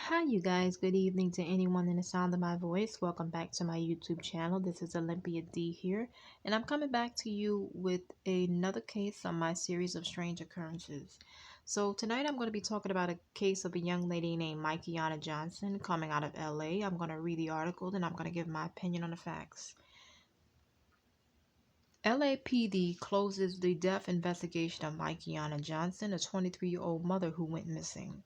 Hi, you guys. Good evening to anyone in the sound of my voice. Welcome back to my YouTube channel. This is Olympia D here, and I'm coming back to you with another case on my series of strange occurrences. So, tonight I'm going to be talking about a case of a young lady named Mikeona Johnson coming out of LA. I'm going to read the article, then I'm going to give my opinion on the facts. LAPD closes the death investigation of Mikeona Johnson, a 23-year-old mother who went missing.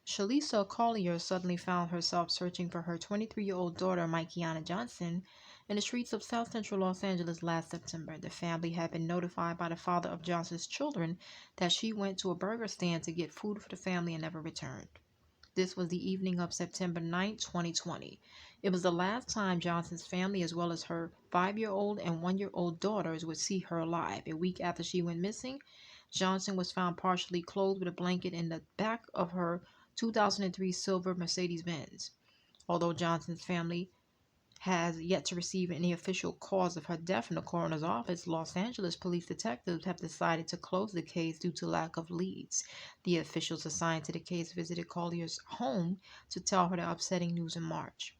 Shalisa Collier suddenly found herself searching for her 23-year-old daughter, Mikeona Johnson, in the streets of South Central Los Angeles last September. The family had been notified by the father of Johnson's children that she went to a burger stand to get food for the family and never returned. This was the evening of September 9, 2020. It was the last time Johnson's family, as well as her 5-year-old and 1-year-old daughters, would see her alive. A week after she went missing, Johnson was found partially clothed with a blanket in the back of her 2003 silver Mercedes-Benz. Although Johnson's family has yet to receive any official cause of her death from the coroner's office, Los Angeles police detectives have decided to close the case due to lack of leads. The officials assigned to the case visited Collier's home to tell her the upsetting news in March.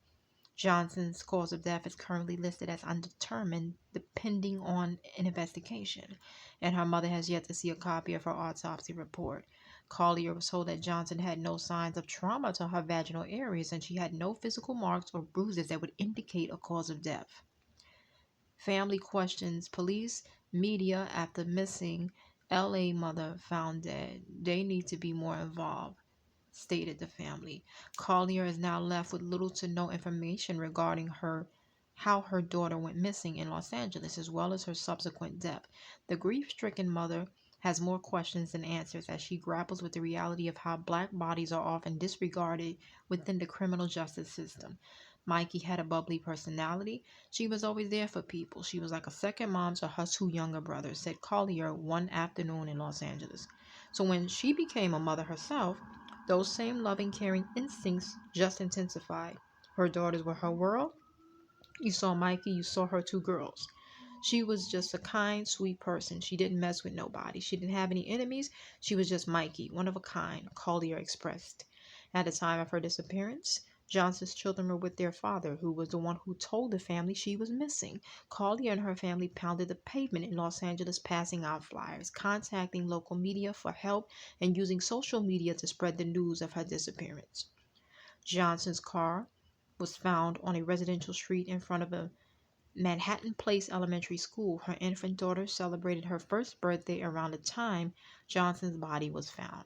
Johnson's cause of death is currently listed as undetermined, depending on an investigation, and her mother has yet to see a copy of her autopsy report. Collier was told that Johnson had no signs of trauma to her vaginal areas and she had no physical marks or bruises that would indicate a cause of death. Family questions police, media after missing LA mother found dead. They need to be more involved, stated the family. Collier is now left with little to no information regarding how her daughter went missing in Los Angeles, as well as her subsequent death. The grief-stricken mother has more questions than answers as she grapples with the reality of how black bodies are often disregarded within the criminal justice system. Mikey had a bubbly personality. She was always there for people. She was like a second mom to her two younger brothers, said Collier one afternoon in Los Angeles. So when she became a mother herself, those same loving, caring instincts just intensified. Her daughters were her world. You saw Mikey, you saw her two girls. She was just a kind, sweet person. She didn't mess with nobody. She didn't have any enemies. She was just Mikey, one of a kind, Collier expressed. At the time of her disappearance, Johnson's children were with their father, who was the one who told the family she was missing. Collier and her family pounded the pavement in Los Angeles, passing out flyers, contacting local media for help, and using social media to spread the news of her disappearance. Johnson's car was found on a residential street in front of a Manhattan Place Elementary School. Her infant daughter celebrated her first birthday around the time Johnson's body was found.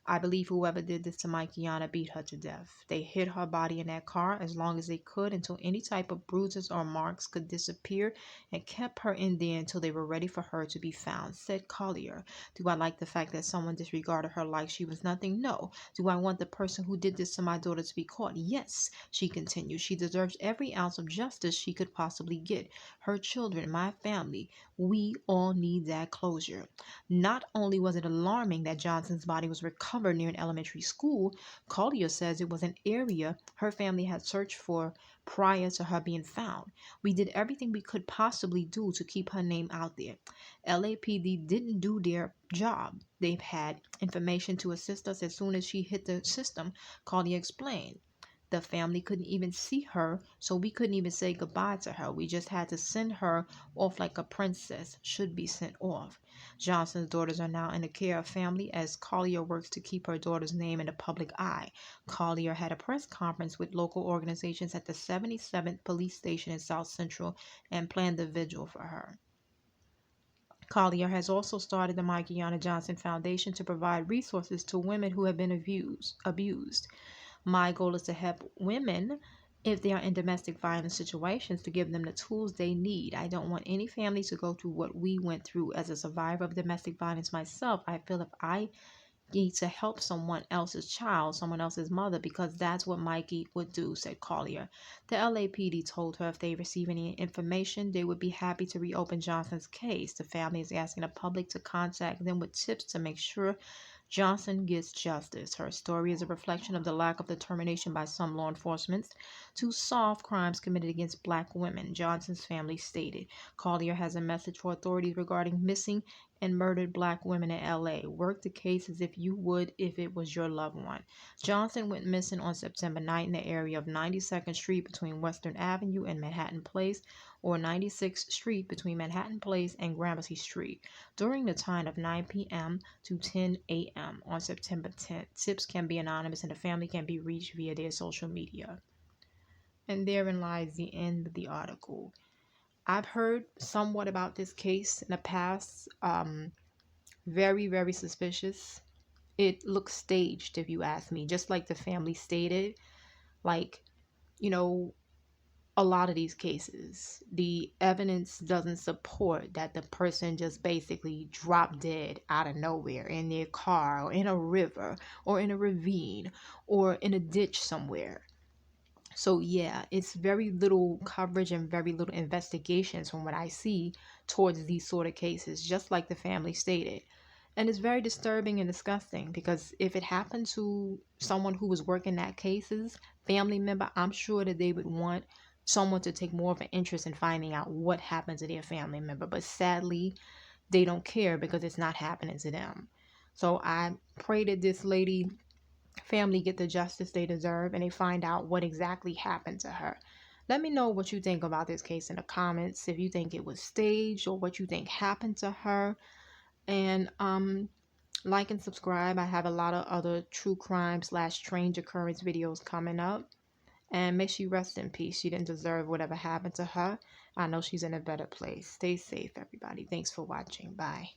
I believe whoever did this to Mikeona beat her to death. They hid her body in that car as long as they could until any type of bruises or marks could disappear and kept her in there until they were ready for her to be found, said Collier. Do I like the fact that someone disregarded her like she was nothing? No. Do I want the person who did this to my daughter to be caught? Yes, she continued. She deserves every ounce of justice she could possibly get. Her children, my family, we all need that closure. Not only was it alarming that Johnson's body was recovered near an elementary school, Collier says it was an area her family had searched for prior to her being found. We did everything we could possibly do to keep her name out there. LAPD didn't do their job. They've had information to assist us as soon as she hit the system, Collier explained. The family couldn't even see her, so we couldn't even say goodbye to her. We just had to send her off like a princess should be sent off. Johnson's daughters are now in the care of family as Collier works to keep her daughter's name in the public eye. Collier had a press conference with local organizations at the 77th Police Station in South Central and planned a vigil for her. Collier has also started the Mikeona Johnson Foundation to provide resources to women who have been abused. My goal is to help women if they are in domestic violence situations to give them the tools they need. I don't want any family to go through what we went through. As a survivor of domestic violence myself, I feel if I need to help someone else's child, someone else's mother, because that's what Mikey would do, said Collier. The LAPD told her if they receive any information, they would be happy to reopen Johnson's case. The family is asking the public to contact them with tips to make sure Johnson gets justice. Her story is a reflection of the lack of determination by some law enforcement to solve crimes committed against black women, Johnson's family stated. Collier has a message for authorities regarding missing and murdered black women in LA. Work the case as if you would if it was your loved one. Johnson went missing on September 9th in the area of 92nd Street between Western Avenue and Manhattan Place, or 96th Street between Manhattan Place and Gramercy Street, during the time of 9 p.m. to 10 a.m. on September 10th. Tips can be anonymous and the family can be reached via their social media. And therein lies the end of the article. I've heard somewhat about this case in the past. Very, very suspicious. It looks staged, if you ask me, just like the family stated. Like, you know, a lot of these cases, the evidence doesn't support that the person just basically dropped dead out of nowhere in their car or in a river or in a ravine or in a ditch somewhere. So yeah, it's very little coverage and very little investigations from what I see towards these sort of cases, just like the family stated. And it's very disturbing and disgusting because if it happened to someone who was working that cases, family member, I'm sure that they would want someone to take more of an interest in finding out what happened to their family member. But sadly, they don't care because it's not happening to them. So I pray that this lady family get the justice they deserve and they find out what exactly happened to her. Let me know what you think about this case in the comments, if you think it was staged or what you think happened to her. And like and subscribe. I have a lot of other true crime / strange occurrence videos coming up. And may she rest in peace. She didn't deserve whatever happened to her. I know she's in a better place. Stay safe, everybody. Thanks for watching. Bye.